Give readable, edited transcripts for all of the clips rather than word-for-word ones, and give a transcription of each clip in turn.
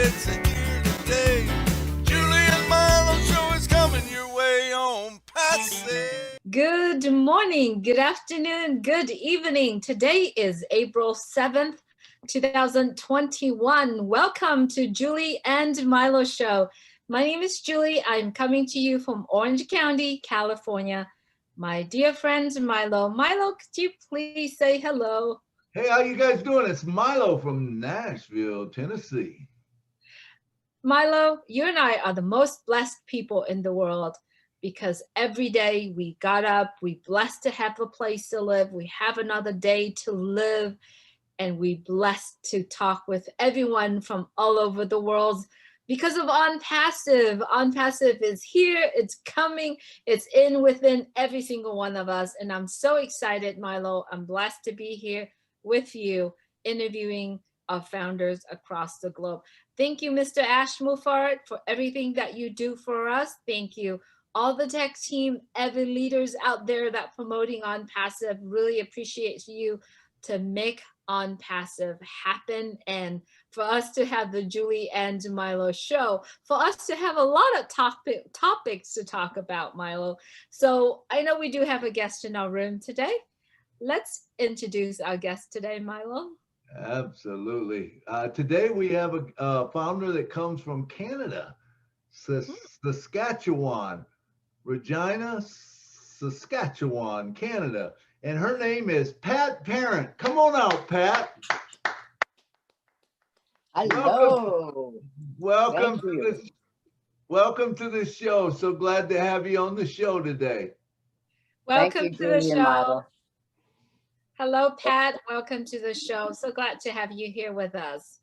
let's hear today. Julie and Milo show is coming your way on Passive. Good morning, good afternoon, good evening. Today is April 7th, 2021. Welcome to Julie and Milo Show. My name is Julie. I'm coming to you from Orange County, California. My dear friend Milo. Milo, could you please say hello? Hey, how you guys doing? It's Milo from Nashville, Tennessee. Milo, you and I are the most blessed people in the world because every day we got up, we blessed to have a place to live, we have another day to live, and we blessed to talk with everyone from all over the world because of On Passive. On Passive is here, it's coming, it's within every single one of us, and I'm so excited, Milo. I'm blessed to be here with you, interviewing our founders across the globe. Thank you, Mr.Ash Mufareh, for everything that you do for us. Thank you. All the tech team, every leaders out there that promoting On Passive, really appreciate you to make On Passive happen, and for us to have the Julie and Milo show, for us to have a lot of topics to talk about, Milo. So I know we do have a guest in our room today. Let's introduce our guest today, Milo. Absolutely. Today we have a founder that comes from Canada, Saskatchewan, Regina, Saskatchewan, Canada. And her name is Pat Parent. Come on out, Pat. Hello. Welcome to the show. So glad to have you on the show today. Welcome to the show. Milo. Hello, Pat. Welcome to the show. So glad to have you here with us.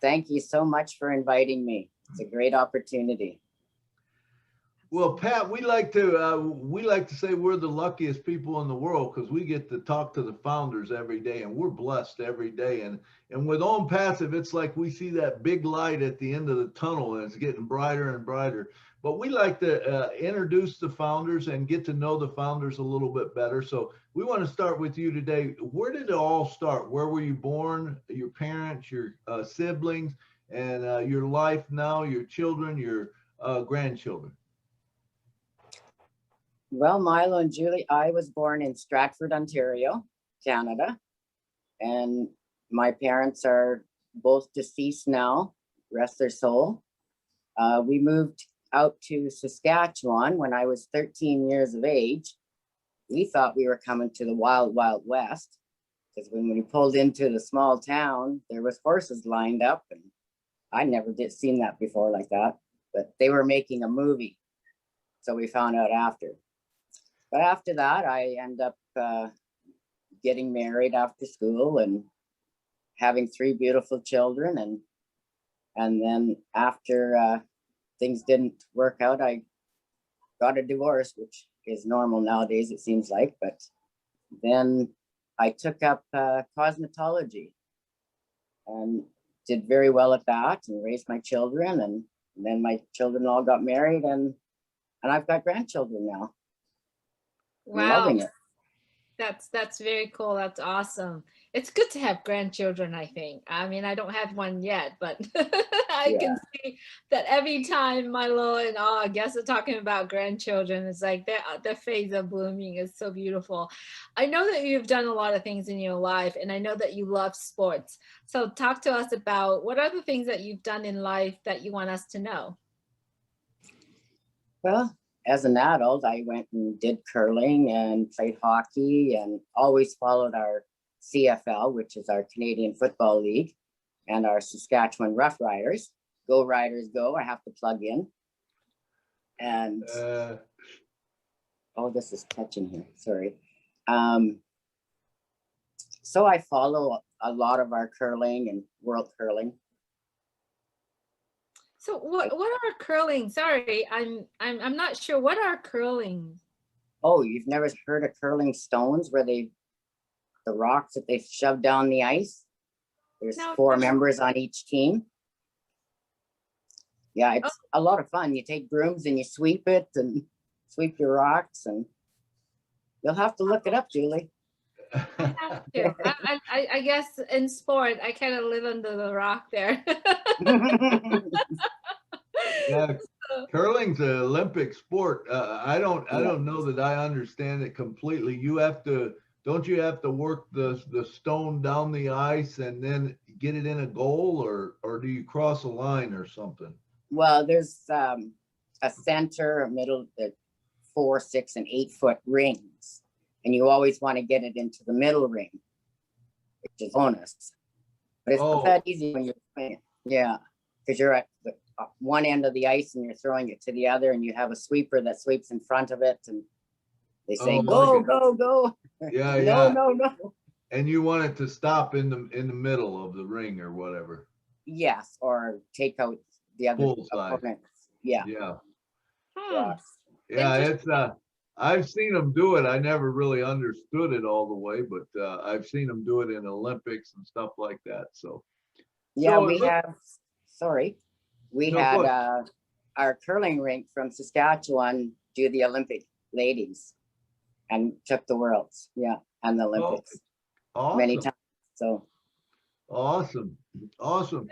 Thank you so much for inviting me. It's a great opportunity. Well, Pat, we like to say we're the luckiest people in the world because we get to talk to the founders every day, and we're blessed every day. And with On Passive, it's like we see that big light at the end of the tunnel, and it's getting brighter and brighter. But we like to introduce the founders and get to know the founders a little bit better. So we want to start with you today. Where did it all start? Where were you born? Your parents, your siblings, and your life now, your children, your grandchildren? Well, Milo and Julie, I was born in Stratford, Ontario, Canada. And my parents are both deceased now, rest their soul. We moved out to Saskatchewan when I was 13 years of age. We thought we were coming to the wild, wild west, because when we pulled into the small town, there was horses lined up, and I never seen that before like that, but they were making a movie. So we found out after. But after that, I ended up getting married after school and having 3 beautiful children. And then after things didn't work out, I got a divorce, which is normal nowadays, it seems like. But then I took up cosmetology and did very well at that and raised my children. And then my children all got married, and I've got grandchildren now. Wow. Loving it. That's very cool. That's awesome. It's good to have grandchildren, I think. I mean, I don't have one yet, but I can see that every time Milo and all our guests are talking about grandchildren, it's like their face of blooming is so beautiful. I know that you've done a lot of things in your life, and I know that you love sports. So talk to us about what are the things that you've done in life that you want us to know? Well, as an adult, I went and did curling and played hockey and always followed our CFL, which is our Canadian Football League, and our Saskatchewan Rough Riders. Go Riders, go. I have to plug in. And, oh, this is touching here. Sorry. So I follow a lot of our curling and world curling. So what are curling? Sorry, I'm not sure. What are curling? Oh, you've never heard of curling stones, where the rocks that they shove down the ice? There's 4 members on each team. Yeah, it's a lot of fun. You take brooms and you sweep it and sweep your rocks, and you'll have to look it up, Julie. I have to. I guess in sport, I kind of live under the rock there. Yeah, So, curling's an Olympic sport. I don't Yeah. know that I understand it completely. Don't you have to work the stone down the ice and then get it in a goal, or do you cross a line or something? Well, there's a center, a middle, 4, 6, and 8 foot rings, and you always want to get it into the middle ring, which is bonus. But it's not Oh, that easy when you're playing. Yeah, because you're at the one end of the ice and you're throwing it to the other, and you have a sweeper that sweeps in front of it, and they say, Oh, "Go, okay. go, go!" Yeah, No, yeah. no, no. And you want it to stop in the middle of the ring or whatever. Yes, or take out the other Bullseye. opponent. Yeah, Yeah. hmm, Yeah, it's interesting. I've seen them do it. I never really understood it all the way, but I've seen them do it in Olympics and stuff like that. So yeah. it We look have. Sorry, we no had good. our curling rink from Saskatchewan do the Olympic ladies and took the worlds. Yeah, and the Oh, Olympics many awesome. times. So Awesome. Awesome.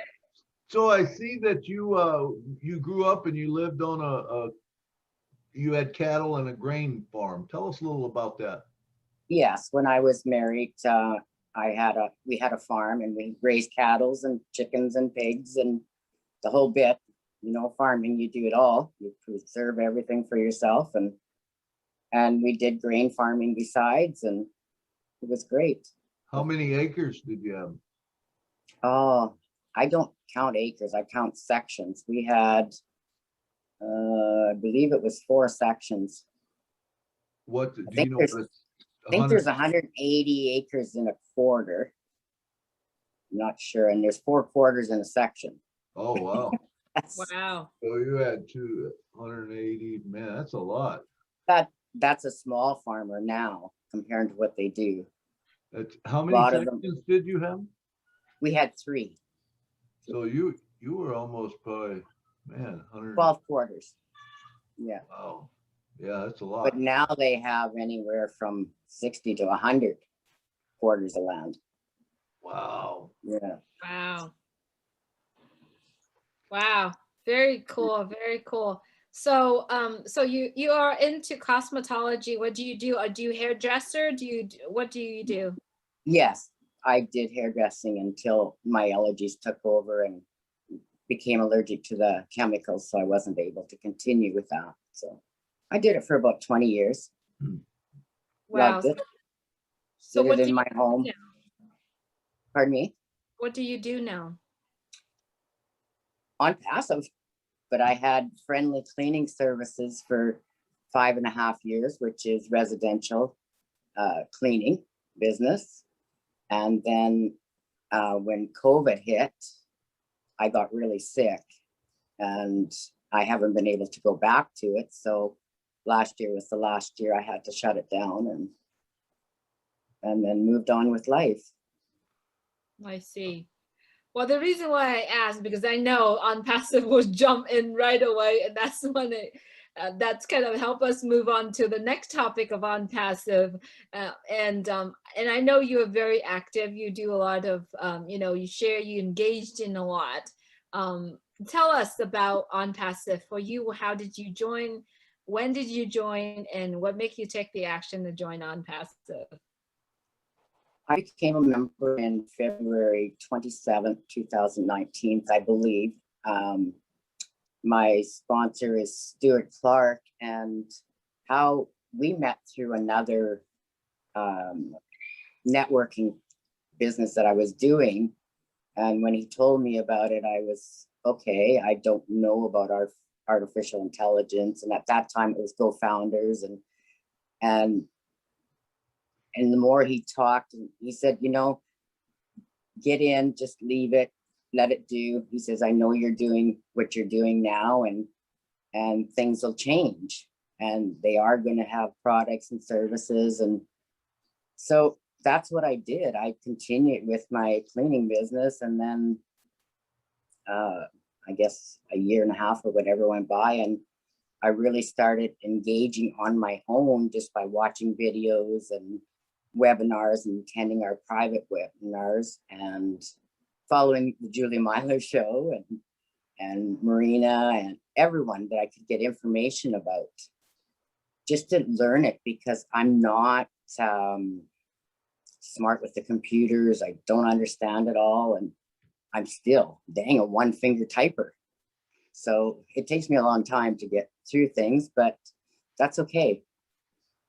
So I see that you grew up and you lived on you had cattle and a grain farm. Tell us a little about that. yes, when I was married, we had a farm and we raised cattle and chickens and pigs and the whole bit. You know, farming, you do it all. You preserve everything for yourself, and we did grain farming besides, and it was great. How many acres did you have? Oh, I don't count acres, I count sections. We had, I believe it was 4 sections. What I do you think know there's, what it's I think there's 100? 180 acres in a quarter. I'm not sure, and there's 4 quarters in a section. Oh, wow. Wow. So you had 280, man, that's a lot. That's a small farmer now compared to what they do. That's how A many lot of them, sections did you have? we had 3, So you were almost probably, man, 100. 12 quarters. Yeah. Wow. Yeah, that's a But lot. now they have anywhere from 60 to 100 quarters of land. Wow. Yeah. Wow. Wow. Very cool. Very cool. So, so you are into cosmetology. What do you do? Do you hairdresser? What do you do? Yes, I did hairdressing until my allergies took over and became allergic to the chemicals, so I wasn't able to continue with that. So I did it for about 20 years. Wow. Loved it. So Did what it do in you my do home. now? Pardon me? What do you do now? On passive, but I had friendly cleaning services for 5.5 years, which is residential cleaning business. And then when COVID hit, I got really sick and I haven't been able to go back to it. So last year was the last year I had to shut it down and then moved on with life. I see. Well, the reason why I asked, because I know on passive will jump in right away, and that's when that's kind of help us move on to the next topic of on passive. And I know you are very active. You do a lot of you share, you engaged in a lot. Tell us about on passive for you. How did you join? When did you join? And what made you take the action to join on passive? I became a member in February 27th, 2019, I believe. My sponsor is Stuart Clark, and how we met through another networking business that I was doing. And when he told me about it, I was, okay, I don't know about our artificial intelligence. And at that time it was GoFounders and the more he talked, he said, get in, just leave it, let it do. He says, I know you're doing what you're doing now and things will change and they are going to have products and services. And so that's what I did. I continued with my cleaning business and then I guess a year and a half or whatever went by and I really started engaging on my own just by watching videos and webinars and attending our private webinars and following the Julie and Milo show and Marina and everyone that I could get information about, just to learn it, because I'm not smart with the computers. I don't understand it all, and I'm still dang a one-finger typer. So it takes me a long time to get through things, but that's okay.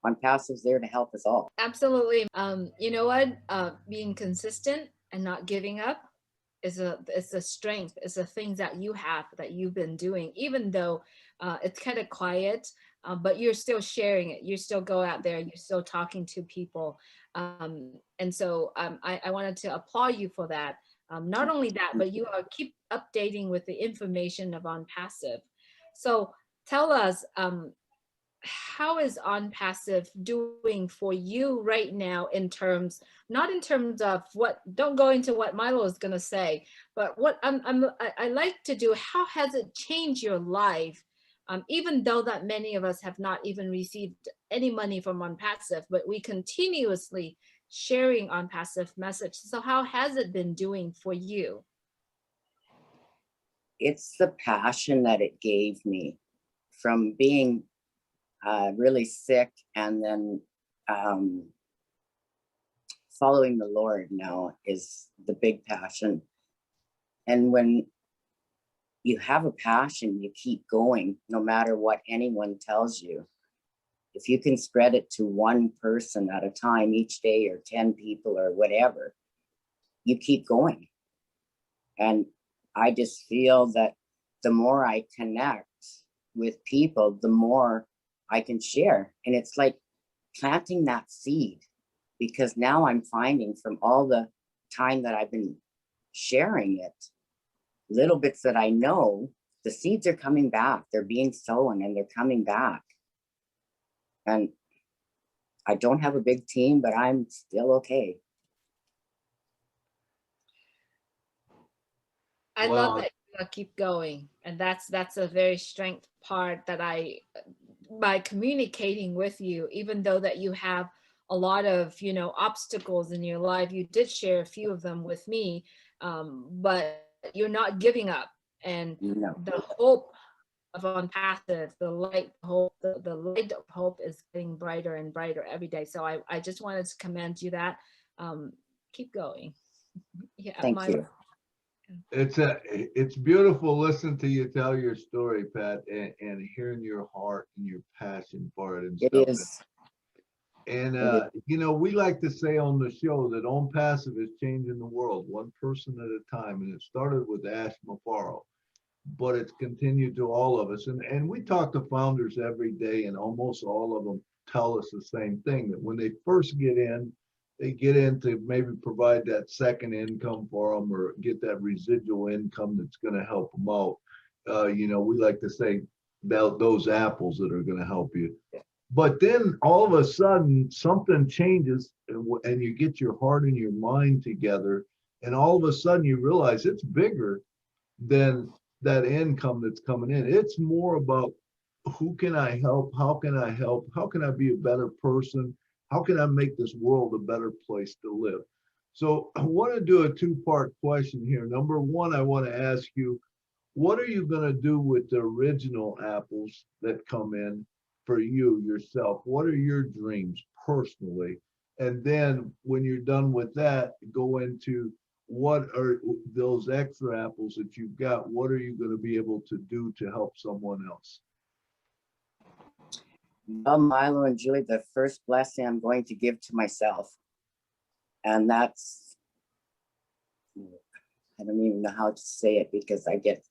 On Passive's there to help us all. Absolutely. You know what? Being consistent and not giving up is a strength. It's a thing that you have, that you've been doing, even though it's kind of quiet, but you're still sharing it. You still go out there, you're still talking to people. And so I wanted to applaud you for that. Not only that, but you keep updating with the information of On Passive. So tell us, how is On Passive doing for you right now, in terms, not in terms of what, don't go into what Milo is going to say, but what I like to do, how has it changed your life? Even though that many of us have not even received any money from On Passive, but we continuously sharing On Passive message. So how has it been doing for you? It's the passion that it gave me from being really sick, and then following the Lord now is the big passion. And when you have a passion, you keep going no matter what anyone tells you. If you can spread it to one person at a time each day, or 10 people or whatever, you keep going. And I just feel that the more I connect with people, the more I can share. And it's like planting that seed, because now I'm finding from all the time that I've been sharing it, little bits that I know, the seeds are coming back. They're being sown and they're coming back. And I don't have a big team, but I'm still okay. I love that you keep going. And that's a very strength part that by communicating with you, even though that you have a lot of, obstacles in your life, you did share a few of them with me, but you're not giving up. And the hope of On Passive, the light hope, the light of hope is getting brighter and brighter every day. So I just wanted to commend you that. Keep going. Yeah, Thank you. It's beautiful listening to you tell your story, Pat, and hearing your heart and your passion for it and stuff. It is. And we like to say on the show that On Passive is changing the world one person at a time. And it started with Ash Mufareh, but it's continued to all of us. And we talk to founders every day, and almost all of them tell us the same thing, that when they first get in, they get in to maybe provide that second income for them, or get that residual income that's going to help them out. We like to say those apples that are going to help you. But then all of a sudden something changes, and you get your heart and your mind together, and all of a sudden you realize it's bigger than that income that's coming in. It's more about, who can I help? How can I help? How can I be a better person? How can I make this world a better place to live? So I want to do a two-part question here. Number one, I want to ask you, what are you going to do with the original apples that come in for you yourself? What are your dreams personally? And then when you're done with that, go into, what are those extra apples that you've got? What are you going to be able to do to help someone else? Well, Milo and Julie, the first blessing I'm going to give to myself. And that's, I don't even know how to say it, because I get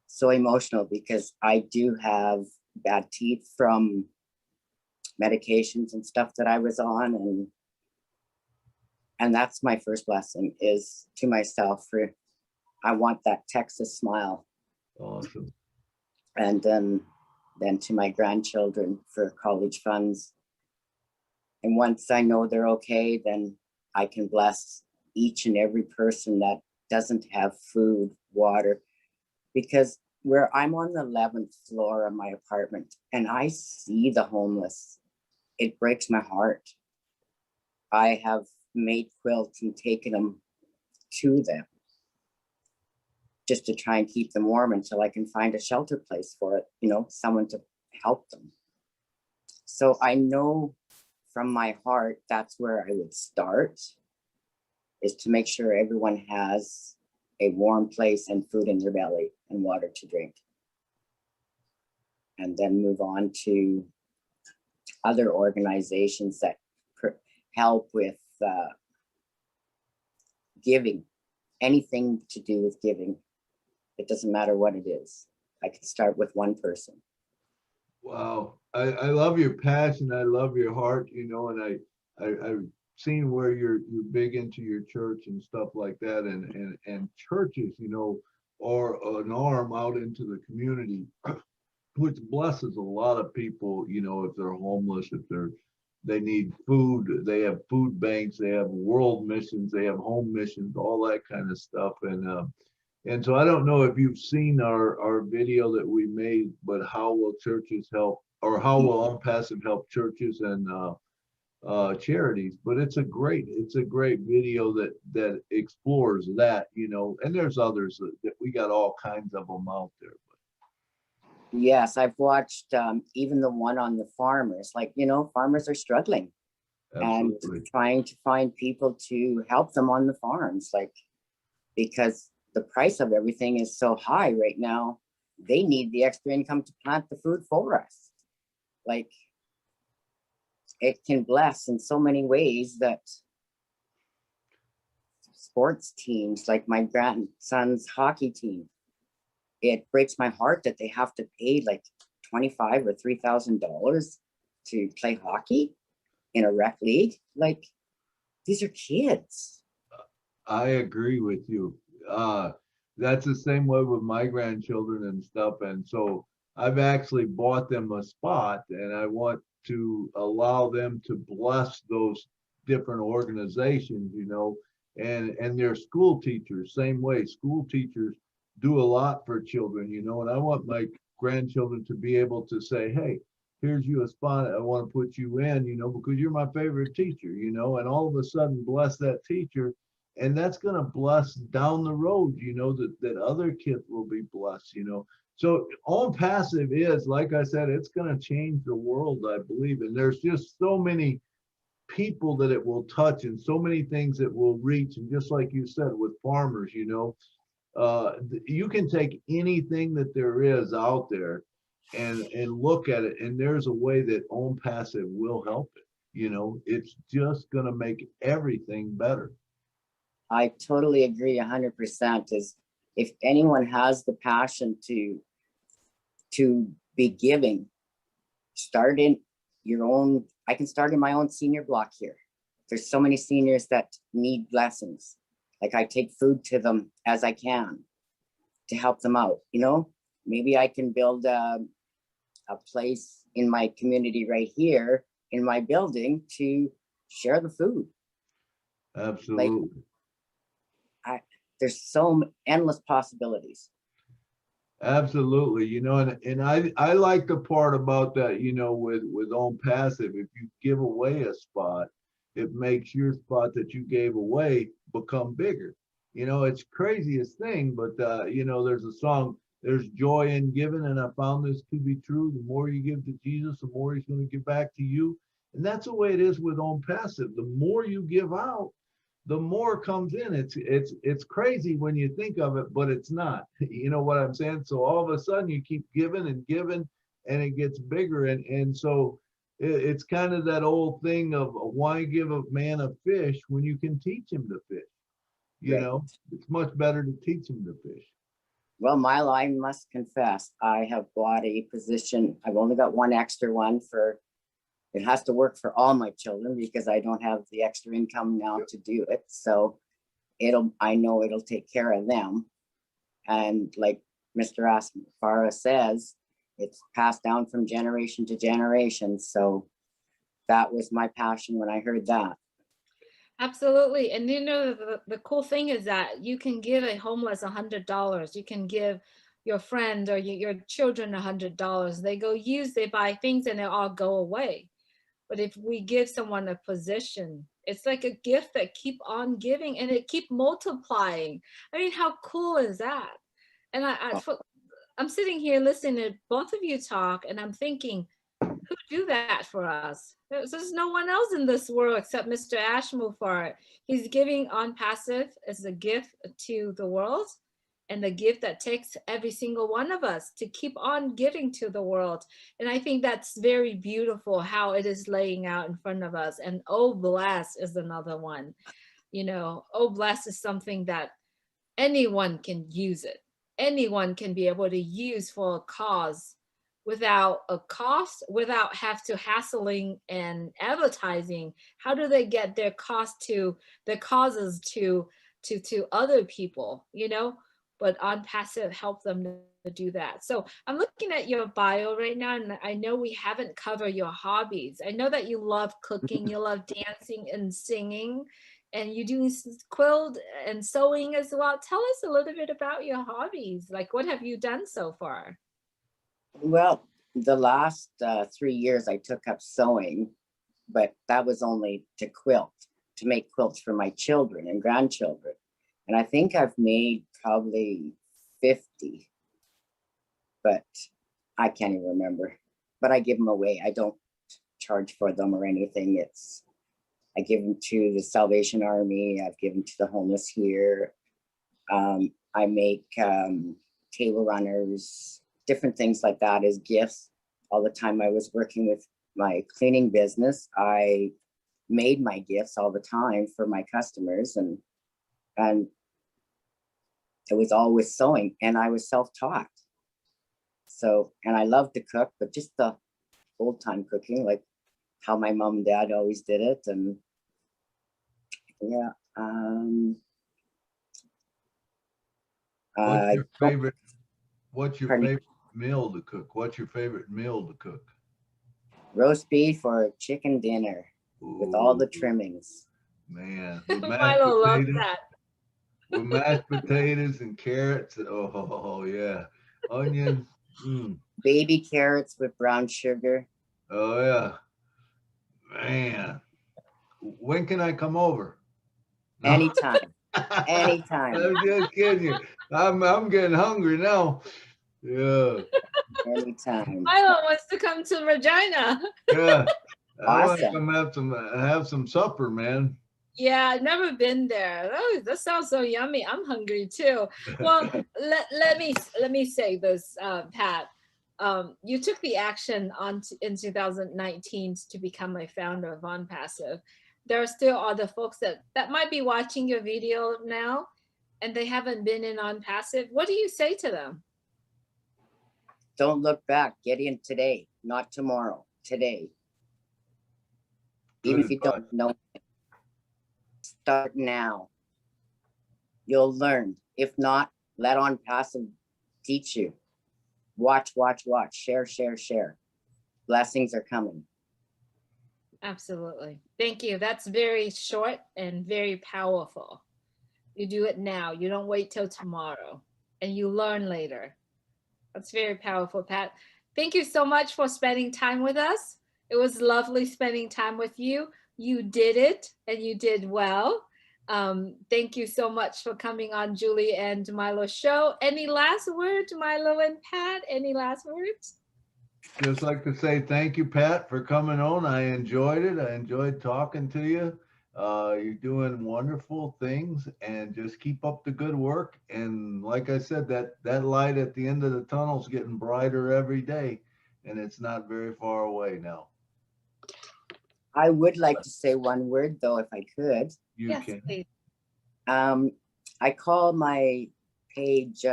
so emotional, because I do have bad teeth from medications and stuff that I was on. And that's my first blessing, is to myself, for I want that Texas smile. Awesome. And then to my grandchildren for college funds. And once I know they're okay, then I can bless each and every person that doesn't have food, water, because where I'm on the 11th floor of my apartment, and I see the homeless, it breaks my heart. I have made quilts and taken them to them just to try and keep them warm until I can find a shelter place for it, you know, someone to help them. So I know from my heart, that's where I would start, is to make sure everyone has a warm place and food in their belly and water to drink. And then move on to other organizations that help with giving, anything to do with giving. It doesn't matter what it is. I could start with one person. Wow. I love your passion. I love your heart, you know, and I've seen where you're big into your church and stuff like that. And churches, you know, are an arm out into the community, which blesses a lot of people, you know, if they're homeless, if they need food, they have food banks, they have world missions, they have home missions, all that kind of stuff. And so I don't know if you've seen our video that we made, but how will churches help, or how will On Passive help churches and charities? But it's a great video that explores that, you know, and there's others that we got all kinds of them out there. Yes, I've watched even the one on the farmers. Like, you know, farmers are struggling. Absolutely. And trying to find people to help them on the farms, like, because the price of everything is so high right now. They need the extra income to plant the food for us. Like, it can bless in so many ways that sports teams, like my grandson's hockey team, it breaks my heart that they have to pay like $25,000 or $3,000 to play hockey in a rec league. Like, these are kids. I agree with you. That's the same way with my grandchildren and stuff. And so I've actually bought them a spot, and I want to allow them to bless those different organizations, you know, and their school teachers, same way. School teachers do a lot for children, you know, and I want my grandchildren to be able to say, hey, here's you a spot I want to put you in, you know, because you're my favorite teacher, you know, and all of a sudden bless that teacher. And that's going to bless down the road, you know, that other kids will be blessed, you know. So On Passive is, like I said, it's going to change the world, I believe. And there's just so many people that it will touch and so many things that will reach. And just like you said, with farmers, you know, you can take anything that there is out there and look at it. And there's a way that On Passive will help it. You know, it's just going to make everything better. I totally agree 100%. Is if anyone has the passion to be giving, start in your own. I can start in my own senior block here. There's so many seniors that need blessings. Like, I take food to them as I can to help them out. You know, maybe I can build a place in my community right here in my building to share the food. Absolutely. Like, there's so endless possibilities. Absolutely. You know, and I like the part about that, you know, with On Passive, if you give away a spot, it makes your spot that you gave away become bigger. You know, it's craziest thing, but you know, there's a song, there's joy in giving, and I found this to be true. The more you give to Jesus, the more he's going to give back to you. And that's the way it is with On Passive. The more you give out, the more comes in. It's crazy when you think of it, but it's not. You know what I'm saying? So all of a sudden you keep giving and giving, and it gets bigger. And so it's kind of that old thing of, why give a man a fish when you can teach him to fish? You know, it's much better to teach him to fish. Well, Milo, I must confess, I have bought a position. I've only got one extra one for, it has to work for all my children because I don't have the extra income now to do it. So I know it'll take care of them. And like Mr.Ash Mufareh says, it's passed down from generation to generation. So that was my passion when I heard that. Absolutely. And you know, the cool thing is that you can give a homeless $100. You can give your friend or your children $100. They go use, they buy things, and they all go away. But if we give someone a position, it's like a gift that keep on giving and it keep multiplying. I mean, how cool is that? And I'm sitting here listening to both of you talk, and I'm thinking, who do that for us? There's no one else in this world except Mr. Ash Mufareh. He's giving on passive as a gift to the world, and the gift that takes every single one of us to keep on giving to the world. And I think that's very beautiful how it is laying out in front of us. And oh bless is another one. You know, oh bless is something that anyone can use it. Anyone can be able to use for a cause without a cost, without have to hassling and advertising. How do they get their cost to their causes to other people, you know? But on passive help them to do that. So I'm looking at your bio right now, and I know we haven't covered your hobbies. I know that you love cooking, you love dancing and singing, and you do quilt and sewing as well. Tell us a little bit about your hobbies. Like, what have you done so far? Well, the last 3 years I took up sewing, but that was only to quilt, to make quilts for my children and grandchildren. And I think I've made probably 50, but I can't even remember. But I give them away. I don't charge for them or anything. I give them to the Salvation Army. I've given to the homeless here. I make table runners, different things like that as gifts. All the time I was working with my cleaning business, I made my gifts all the time for my customers, and it was always sewing, and I was self-taught. So, and I love to cook, but just the old time cooking, like how my mom and dad always did it. And yeah. What's your Pardon me? favorite meal to cook? What's your favorite meal to cook? Roast beef or chicken dinner with all the trimmings. Man, with mashed Milo loves potatoes, that. with mashed potatoes and carrots. Oh yeah, onions. Baby carrots with brown sugar. Oh yeah, man. When can I come over? No. Anytime. Anytime. I'm just kidding you. I'm getting hungry now. Yeah. Anytime. Milo wants to come to Regina. Yeah. I want to Awesome. come have some supper, man. Yeah, I've never been there. Oh, that sounds so yummy. I'm hungry too. Well, let me say this, Pat. You took the action in 2019 to become a founder of On Passive. There are still other folks that might be watching your video now, and they haven't been in On Passive. What do you say to them? Don't look back. Get in today, not tomorrow. Today. Even if you don't know, start now. You'll learn. If not, let On Passive teach you. Watch. Share. Blessings are coming. Absolutely. Thank you. That's very short and very powerful. You do it now. You don't wait till tomorrow, and you learn later. That's very powerful, Pat. Thank you so much for spending time with us. It was lovely spending time with you. You did it, and you did well. Thank you so much for coming on Julie and Milo show. Any last words, Milo and Pat? Any last words? Just like to say thank you, Pat, for coming on. I enjoyed it. I enjoyed talking to you. You're doing wonderful things, and just keep up the good work. And like I said, that light at the end of the tunnel is getting brighter every day, and it's not very far away now. I would like to say one word, though, if I could. Yes, please. I call my page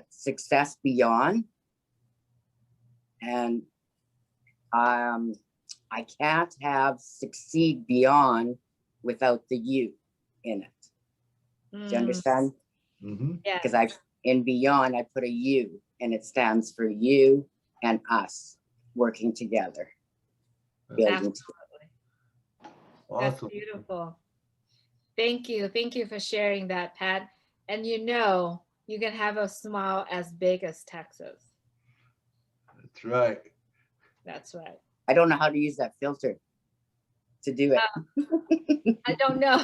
Success Beyond. And I can't have succeed beyond without the you in it. Do you understand? Mm-hmm. Yeah. Because in beyond, I put a you, and it stands for you and us working together, building together. Awesome. That's beautiful. Thank you. Thank you for sharing that, Pat. And you know, you can have a smile as big as Texas. That's right. That's right. I don't know how to use that filter. to do it. I don't know.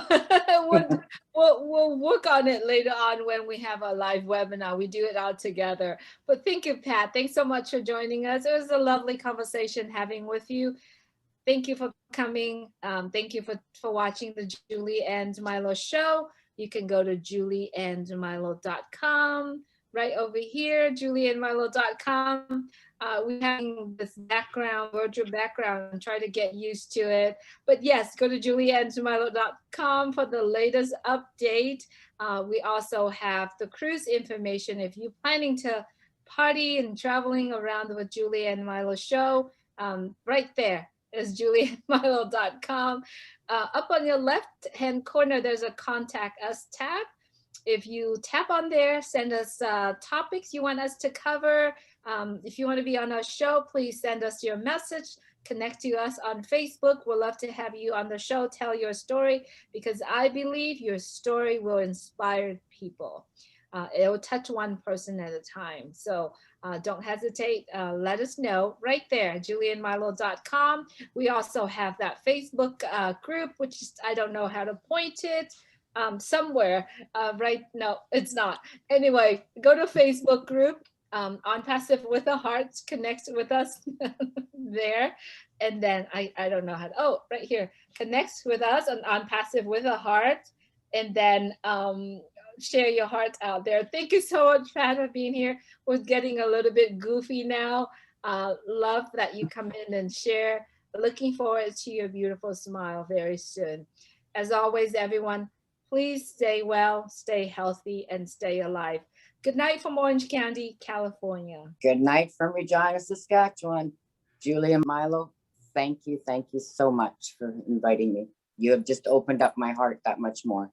We'll work on it later on when we have a live webinar. We do it all together. But thank you, Pat. Thanks so much for joining us. It was a lovely conversation having with you. Thank you for coming. Thank you for watching the Julie and Milo show. You can go to julieandmilo.com. Right over here, julieandmilo.com. We're having this background, virtual background, and try to get used to it. But yes, go to julieandmilo.com for the latest update. We also have the cruise information. If you're planning to party and traveling around with Julie and Milo show, right there is julieandmilo.com. Up on your left-hand corner, there's a Contact Us tab. If you tap on there, send us topics you want us to cover. If you want to be on our show, please send us your message. Connect to us on Facebook. We'd love to have you on the show. Tell your story, because I believe your story will inspire people. It will touch one person at a time. So don't hesitate. Let us know right there, julieandmilo.com. We also have that Facebook group, which is, I don't know how to point it. Somewhere, right? No, it's not. Anyway, go to Facebook group, On Passive with a Heart, connect with us there. And then I don't know how to, oh, right here, connect with us on Passive with a Heart. And then share your heart out there. Thank you so much, Pat, for being here. We're getting a little bit goofy now. Love that you come in and share. Looking forward to your beautiful smile very soon. As always, everyone, please stay well, stay healthy, and stay alive. Good night from Orange County, California. Good night from Regina, Saskatchewan. Julie and Milo, thank you so much for inviting me. You have just opened up my heart that much more.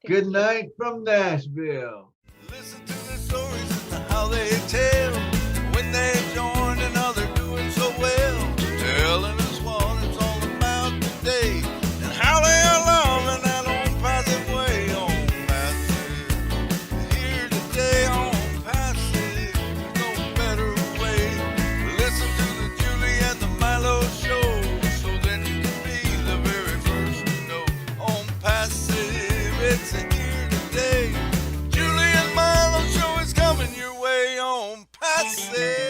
Good night from Nashville. Listen to the stories and how they tell when they join and how they're doing so well. Telling us what it's all about today and how they are loving that own passive way. On passive, here today on passive, there's no better way. Listen to the Julie and the Milo show, so then you can be the very first to know. On passive, it's a here today. Julie and Milo show is coming your way on passive.